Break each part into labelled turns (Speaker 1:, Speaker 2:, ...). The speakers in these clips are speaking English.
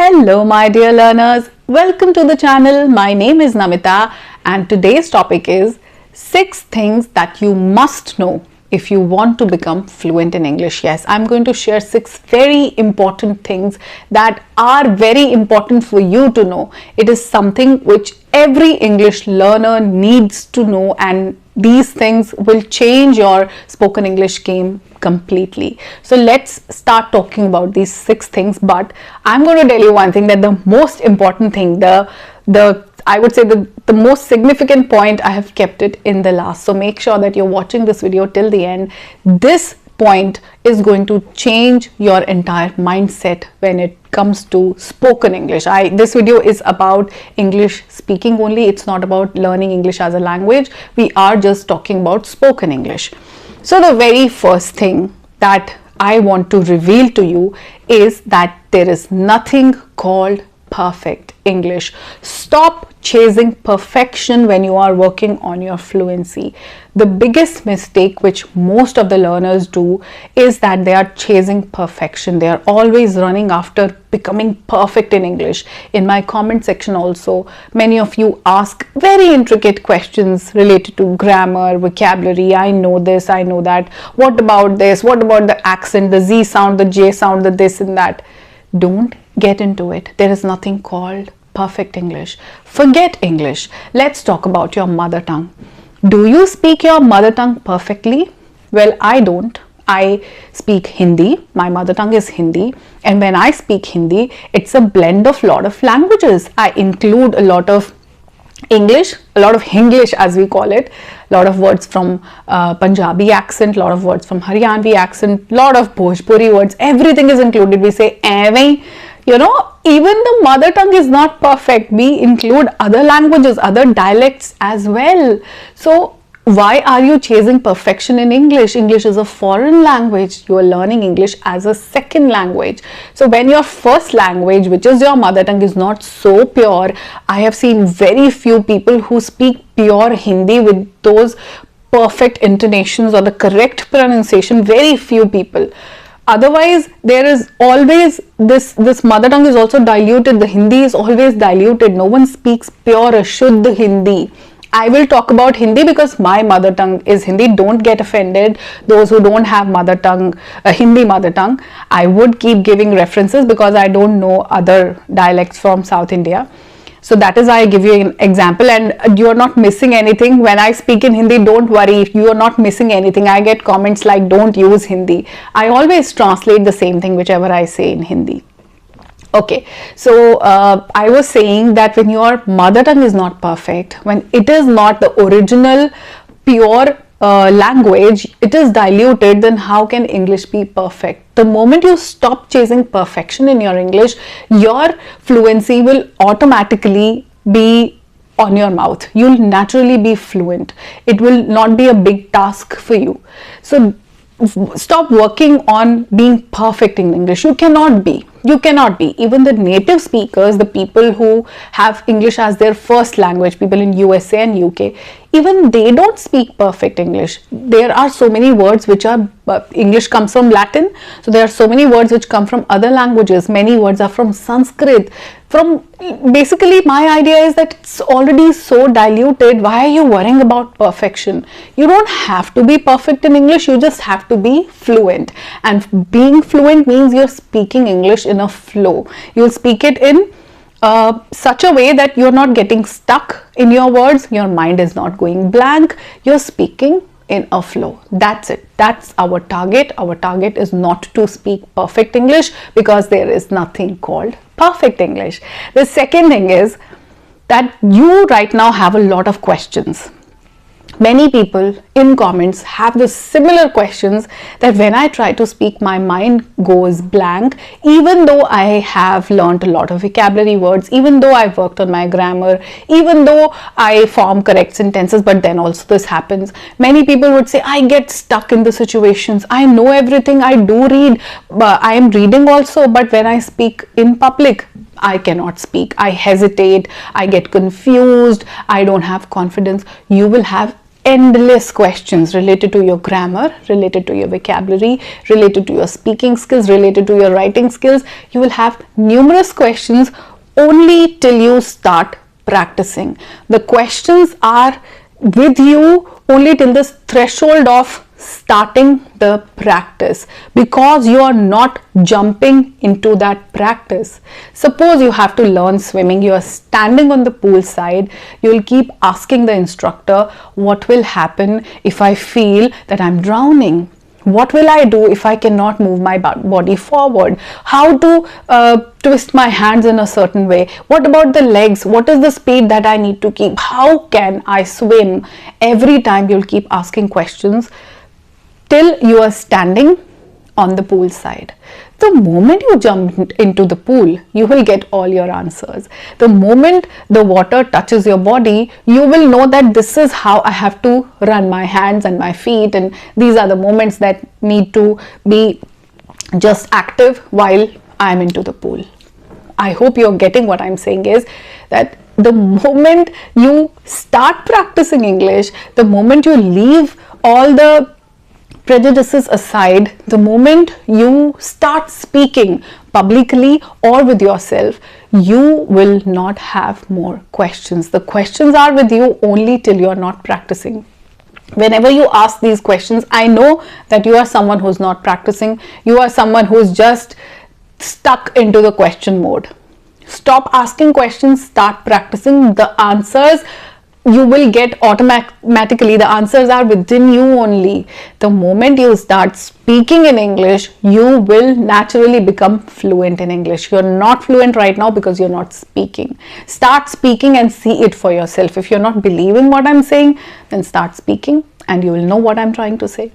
Speaker 1: Hello my dear learners, welcome to the channel. My name is Namita and today's topic is 6 things that you must know if you want to become fluent in English. Yes, I'm going to share 6 very important things that are very important for you to know. It is something which every English learner needs to know, and these things will change your spoken English game completely. So let's start talking about these 6 things, but I'm going to tell you one thing, that the most important thing, I would say the most significant point, I have kept it in the last. So make sure that you're watching this video till the end. This point is going to change your entire mindset when it comes to spoken English. This video is about English speaking only. It's not about learning English as a language. We are just talking about spoken English. So the very first thing that I want to reveal to you is that there is nothing called perfect English. Stop chasing perfection when you are working on your fluency. The biggest mistake which most of the learners do is that they are chasing perfection. They are always running after becoming perfect in English. In my comment section also, many of you ask very intricate questions related to grammar, vocabulary. I know this, I know that. What about this? What about the accent, the Z sound, the J sound, the this and that? Don't get into it. There is nothing called perfect English. Forget English. Let's talk about your mother tongue. Do you speak your mother tongue perfectly? Well, I don't. I speak Hindi. My mother tongue is Hindi. And when I speak Hindi, it's a blend of lot of languages. I include a lot of English, a lot of Hinglish as we call it, a lot of words from Punjabi accent, a lot of words from Haryanvi accent, a lot of Bhojpuri words, everything is included. We say "Aimee." Even the mother tongue is not perfect. We include other languages, other dialects as well. So why are you chasing perfection in English? English is a foreign language. You are learning English as a second language. So when your first language, which is your mother tongue, is not so pure, I have seen very few people who speak pure Hindi with those perfect intonations or the correct pronunciation. Very few people. Otherwise, there is always this mother tongue is also diluted. The Hindi is always diluted. No one speaks pure Shuddh Hindi. I will talk about Hindi because my mother tongue is Hindi. Don't get offended, those who don't have mother tongue, Hindi mother tongue. I would keep giving references because I don't know other dialects from South India. So that is why I give you an example, and you are not missing anything. When I speak in Hindi, don't worry, if you are not missing anything. I get comments like don't use Hindi. I always translate the same thing whichever I say in Hindi. Okay, so I was saying that when your mother tongue is not perfect, when it is not the original pure language, it is diluted, then how can English be perfect? The moment you stop chasing perfection in your English, your fluency will automatically be on your mouth. You'll naturally be fluent. It will not be a big task for you. So stop working on being perfect in English. You cannot be. You cannot be. Even the native speakers, the people who have English as their first language, people in USA and UK, even they don't speak perfect English. There are so many words which are, English comes from Latin, so there are so many words which come from other languages. Many words are from Sanskrit. Basically, my idea is that it's already so diluted. Why are you worrying about perfection? You don't have to be perfect in English. You just have to be fluent. And being fluent means you're speaking English in a flow. You'll speak it in such a way that you're not getting stuck in your words. Your mind is not going blank. You're speaking in a flow. That's it. That's our target. Our target is not to speak perfect English because there is nothing called perfect English. The second thing is that you right now have a lot of questions. Many people in comments have the similar questions that when I try to speak, my mind goes blank, even though I have learned a lot of vocabulary words, even though I've worked on my grammar, even though I form correct sentences, but then also this happens. Many people would say, I get stuck in the situations. I know everything. I do read. I am reading also, but when I speak in public, I cannot speak. I hesitate. I get confused. I don't have confidence. You will have endless questions related to your grammar, related to your vocabulary, related to your speaking skills, related to your writing skills. You will have numerous questions only till you start practicing. The questions are with you only till this threshold of starting the practice, because you are not jumping into that practice. Suppose you have to learn swimming, you are standing on the pool side, you will keep asking the instructor, what will happen if I feel that I'm drowning? What will I do if I cannot move my body forward? How to twist my hands in a certain way? What about the legs? What is the speed that I need to keep? How can I swim? Every time you'll keep asking questions till you are standing on the pool side. The moment you jump into the pool, you will get all your answers. The moment the water touches your body, you will know that this is how I have to run my hands and my feet, and these are the moments that need to be just active while I'm into the pool. I hope you're getting what I'm saying is that the moment you start practicing English, the moment you leave all the prejudices aside, the moment you start speaking publicly or with yourself, you will not have more questions. The questions are with you only till you are not practicing. Whenever you ask these questions, I know that you are someone who's not practicing. You are someone who's just stuck into the question mode. Stop asking questions, start practicing. The answers you will get automatically. The answers are within you only. The moment you start speaking in English, you will naturally become fluent in English. You're not fluent right now because you're not speaking. Start speaking and see it for yourself. If you're not believing what I'm saying, then start speaking and you will know what I'm trying to say.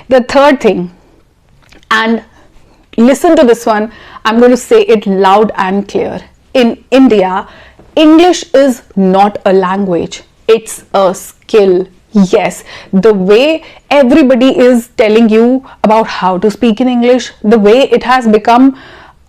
Speaker 1: The third thing, and listen to this one, I'm going to say it loud and clear. In India, English is not a language. It's a skill. Yes, the way everybody is telling you about how to speak in English, the way it has become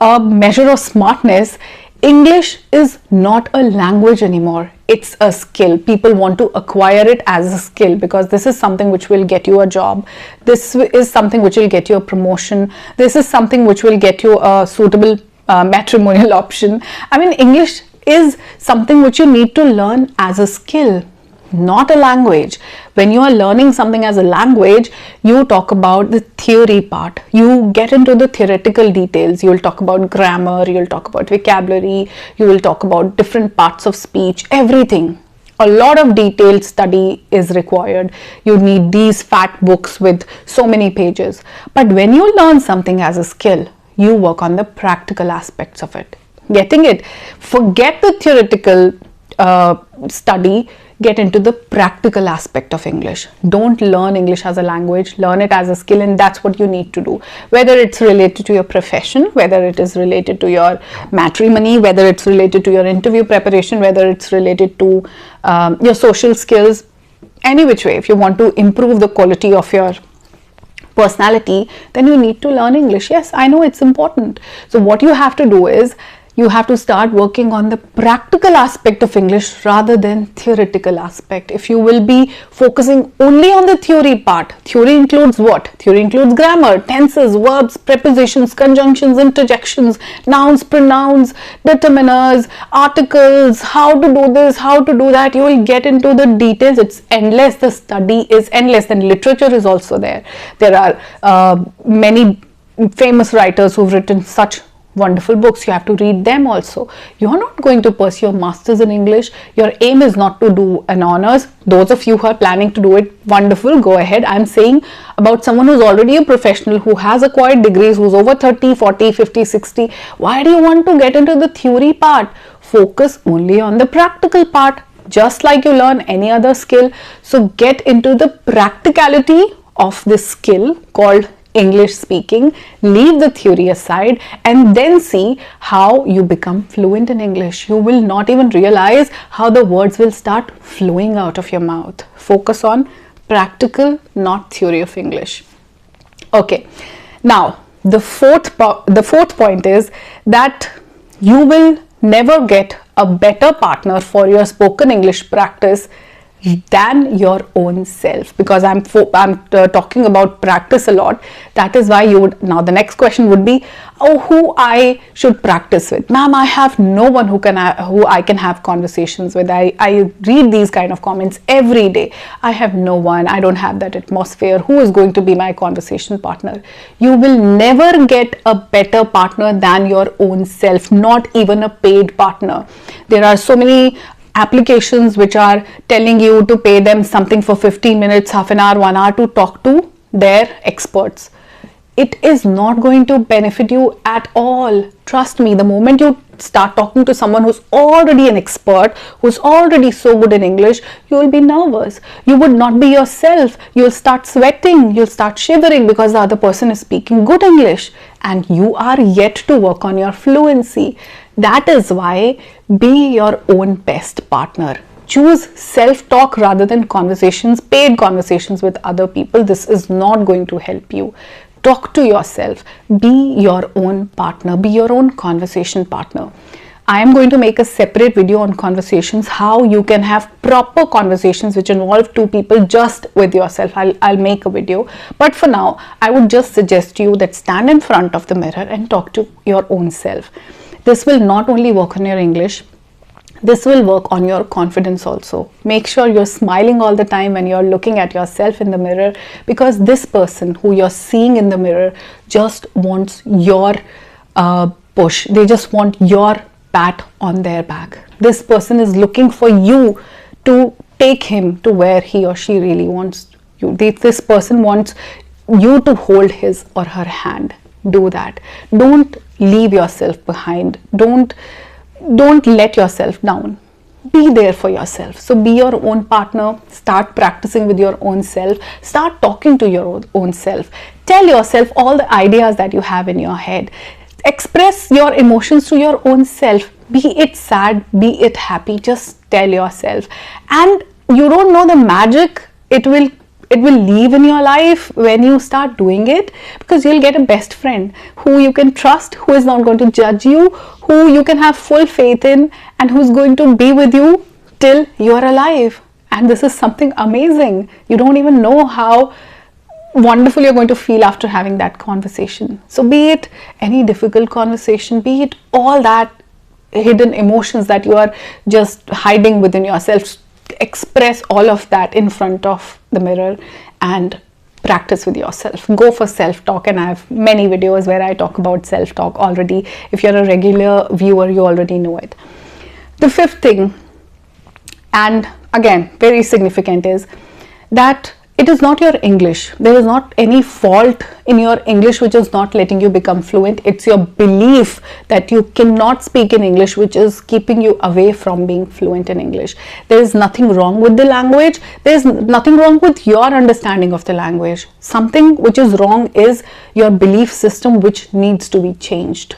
Speaker 1: a measure of smartness, English is not a language anymore. It's a skill. People want to acquire it as a skill because this is something which will get you a job. This is something which will get you a promotion. This is something which will get you a suitable matrimonial option. I mean, English is something which you need to learn as a skill, not a language. When you are learning something as a language, you talk about the theory part. You get into the theoretical details. You will talk about grammar, you will talk about vocabulary, you will talk about different parts of speech, everything. A lot of detailed study is required. You need these fat books with so many pages. But when you learn something as a skill, you work on the practical aspects of it. Getting it? Forget the theoretical study, get into the practical aspect of English. Don't learn English as a language, learn it as a skill, and that's what you need to do. Whether it's related to your profession, whether it is related to your matrimony, whether it's related to your interview preparation, whether it's related to your social skills, any which way, if you want to improve the quality of your personality, then you need to learn English. Yes, I know it's important. So what you have to do is you have to start working on the practical aspect of English rather than theoretical aspect. If you will be focusing only on the theory part, theory includes what? Theory includes grammar, tenses, verbs, prepositions, conjunctions, interjections, nouns, pronouns, determiners, articles, how to do this, how to do that. You will get into the details. It's endless. The study is endless, and literature is also there. There are many famous writers who've written such wonderful books. You have to read them also. You are not going to pursue a master's in English. Your aim is not to do an honors. Those of you who are planning to do it, wonderful, go ahead. I'm saying about someone who's already a professional, who has acquired degrees, who's over 30, 40, 50, 60. Why do you want to get into the theory part? Focus only on the practical part, just like you learn any other skill. So get into the practicality of this skill called English speaking, leave the theory aside, and then see how you become fluent in English. You will not even realize how the words will start flowing out of your mouth. Focus on practical, not theory of English. Okay, now the fourth point is that you will never get a better partner for your spoken English practice than your own self. Because I'm talking about practice a lot. That is why you would, now the next question would be, oh, who I should practice with. Ma'am, I have no one who I can have conversations with. I read these kind of comments every day. I have no one. I don't have that atmosphere. Who is going to be my conversation partner? You will never get a better partner than your own self, not even a paid partner. There are so many applications which are telling you to pay them something for 15 minutes, half an hour, 1 hour to talk to their experts. It is not going to benefit you at all. Trust me, the moment you start talking to someone who's already an expert, who's already so good in English, you will be nervous. You would not be yourself. You'll start sweating. You'll start shivering because the other person is speaking good English and you are yet to work on your fluency. That is why be your own best partner. Choose self-talk rather than conversations, paid conversations with other people. This is not going to help you. Talk to yourself. Be your own partner. Be your own conversation partner. I am going to make a separate video on conversations, how you can have proper conversations which involve two people just with yourself. I'll make a video. But for now, I would just suggest you that stand in front of the mirror and talk to your own self. This will not only work on your English, this will work on your confidence also. Make sure you're smiling all the time when you're looking at yourself in the mirror, because this person who you're seeing in the mirror just wants your push. They just want your pat on their back. This person is looking for you to take him to where he or she really wants you. This person wants you to hold his or her hand. Do that. Don't leave yourself behind. Don't let yourself down. Be there for yourself. So be your own partner. Start practicing with your own self. Start talking to your own self. Tell yourself all the ideas that you have in your head. Express your emotions to your own self. Be it sad, be it happy, just tell yourself. And you don't know the magic it will leave in your life when you start doing it, because you'll get a best friend who you can trust, who is not going to judge you, who you can have full faith in, and who's going to be with you till you're alive. And this is something amazing. You don't even know how wonderful you're going to feel after having that conversation. So be it any difficult conversation, be it all that hidden emotions that you are just hiding within yourself, express all of that in front of the mirror and practice with yourself. Go for self-talk, and I have many videos where I talk about self-talk already. If you're a regular viewer, you already know it. The fifth thing, and again very significant, is that it is not your English. There is not any fault in your English which is not letting you become fluent. It's your belief that you cannot speak in English which is keeping you away from being fluent in English. There is nothing wrong with the language. There is nothing wrong with your understanding of the language. Something which is wrong is your belief system, which needs to be changed.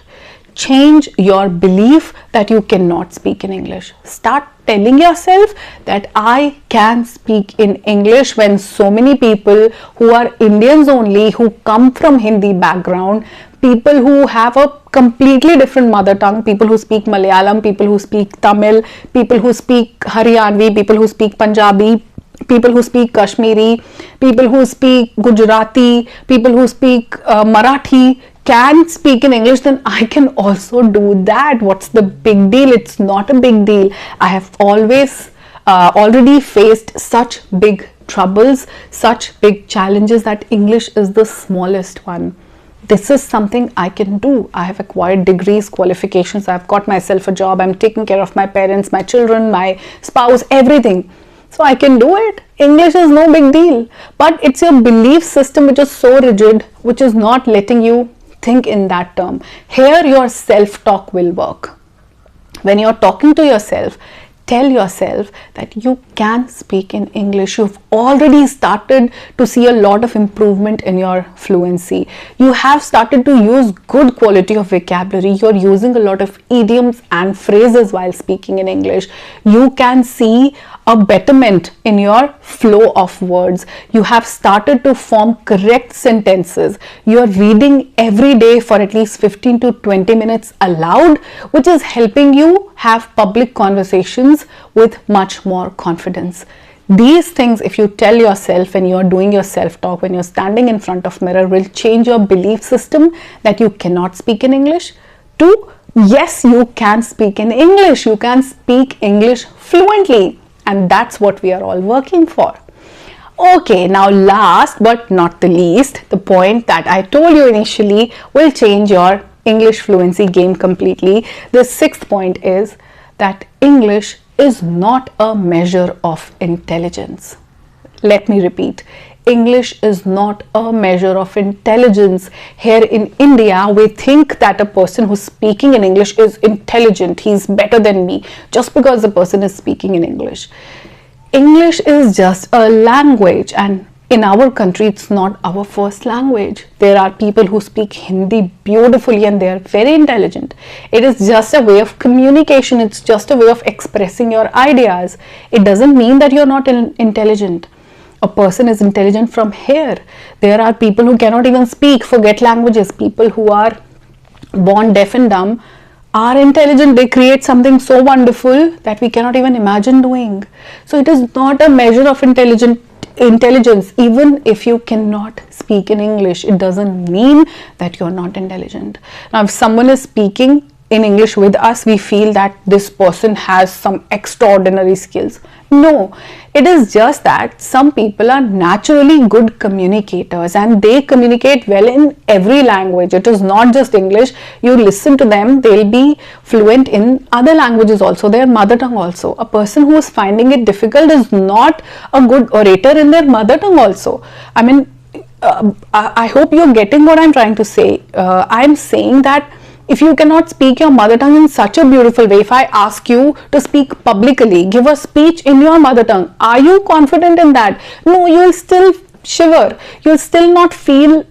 Speaker 1: Change your belief that you cannot speak in English. Start telling yourself that I can speak in English, when so many people who are Indians only, who come from Hindi background, people who have a completely different mother tongue, people who speak Malayalam, people who speak Tamil, people who speak Haryanvi, people who speak Punjabi, people who speak Kashmiri, people who speak Gujarati, people who speak Marathi, can speak in English, then I can also do that. What's the big deal? It's not a big deal. I have always already faced such big troubles, such big challenges, that English is the smallest one. This is something I can do. I have acquired degrees, qualifications, I've got myself a job, I'm taking care of my parents, my children, my spouse, everything. So I can do it. English is no big deal. But it's your belief system which is so rigid, which is not letting you think in that term. Here your self-talk will work. When you're talking to yourself, tell yourself that you can speak in English. You've already started to see a lot of improvement in your fluency. You have started to use good quality of vocabulary. You're using a lot of idioms and phrases while speaking in English. You can see a betterment in your flow of words. You have started to form correct sentences. You're reading every day for at least 15 to 20 minutes aloud, which is helping you have public conversations with much more confidence. These things, if you tell yourself when you're doing your self-talk, when you're standing in front of mirror, will change your belief system that you cannot speak in English to, yes, you can speak in English. You can speak English fluently. And that's what we are all working for. Okay, now last but not the least, the point that I told you initially will change your English fluency game completely. The sixth point is that English is not a measure of intelligence. Let me repeat. English is not a measure of intelligence. Here in India, we think that a person who's speaking in English is intelligent. He's better than me just because the person is speaking in English. English is just a language, and in our country, it's not our first language. There are people who speak Hindi beautifully and they are very intelligent. It is just a way of communication. It's just a way of expressing your ideas. It doesn't mean that you're not intelligent. A person is intelligent from here. There are people who cannot even speak, forget languages. People who are born deaf and dumb are intelligent. They create something so wonderful that we cannot even imagine doing. So it is not a measure of intelligence. Even if you cannot speak in English, it doesn't mean that you're not intelligent. Now, if someone is speaking in English with us, we feel that this person has some extraordinary skills. No, it is just that some people are naturally good communicators and they communicate well in every language. It is not just English. You listen to them, they'll be fluent in other languages also, their mother tongue also. A person who is finding it difficult is not a good orator in their mother tongue also. I mean, I hope you're getting what I'm trying to say. I'm saying that if you cannot speak your mother tongue in such a beautiful way, if I ask you to speak publicly, give a speech in your mother tongue, are you confident in that? No, you'll still shiver. You'll still not feel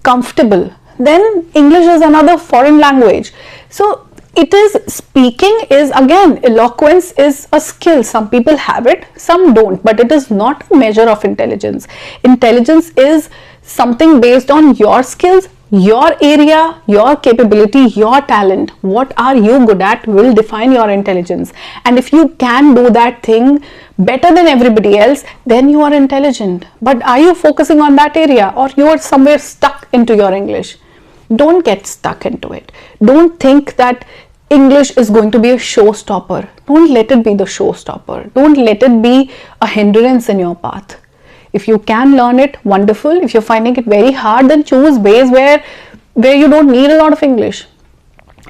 Speaker 1: comfortable. Then English is another foreign language. So it is, speaking is, again, eloquence is a skill. Some people have it, some don't, but it is not a measure of intelligence. Intelligence is something based on your skills, your area, your capability, your talent. What are you good at will define your intelligence. And if you can do that thing better than everybody else, then you are intelligent. But are you focusing on that area, or you are somewhere stuck into your English? Don't get stuck into it. Don't think that English is going to be a showstopper. Don't let it be the showstopper. Don't let it be a hindrance in your path. If you can learn it, wonderful. If you're finding it very hard, then choose ways where you don't need a lot of English.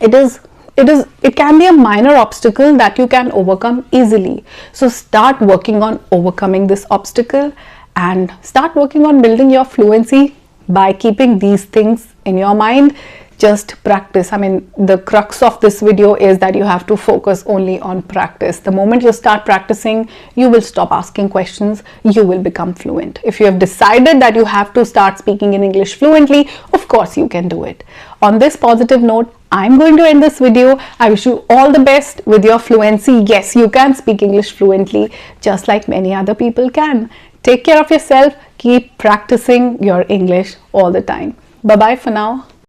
Speaker 1: It can be a minor obstacle that you can overcome easily. So start working on overcoming this obstacle and start working on building your fluency by keeping these things in your mind. Just practice. I mean, the crux of this video is that you have to focus only on practice. The moment you start practicing, you will stop asking questions. You will become fluent. If you have decided that you have to start speaking in English fluently, of course you can do it. On this positive note, I'm going to end this video. I wish you all the best with your fluency. Yes, you can speak English fluently just like many other people can. Take care of yourself. Keep practicing your English all the time. Bye-bye for now.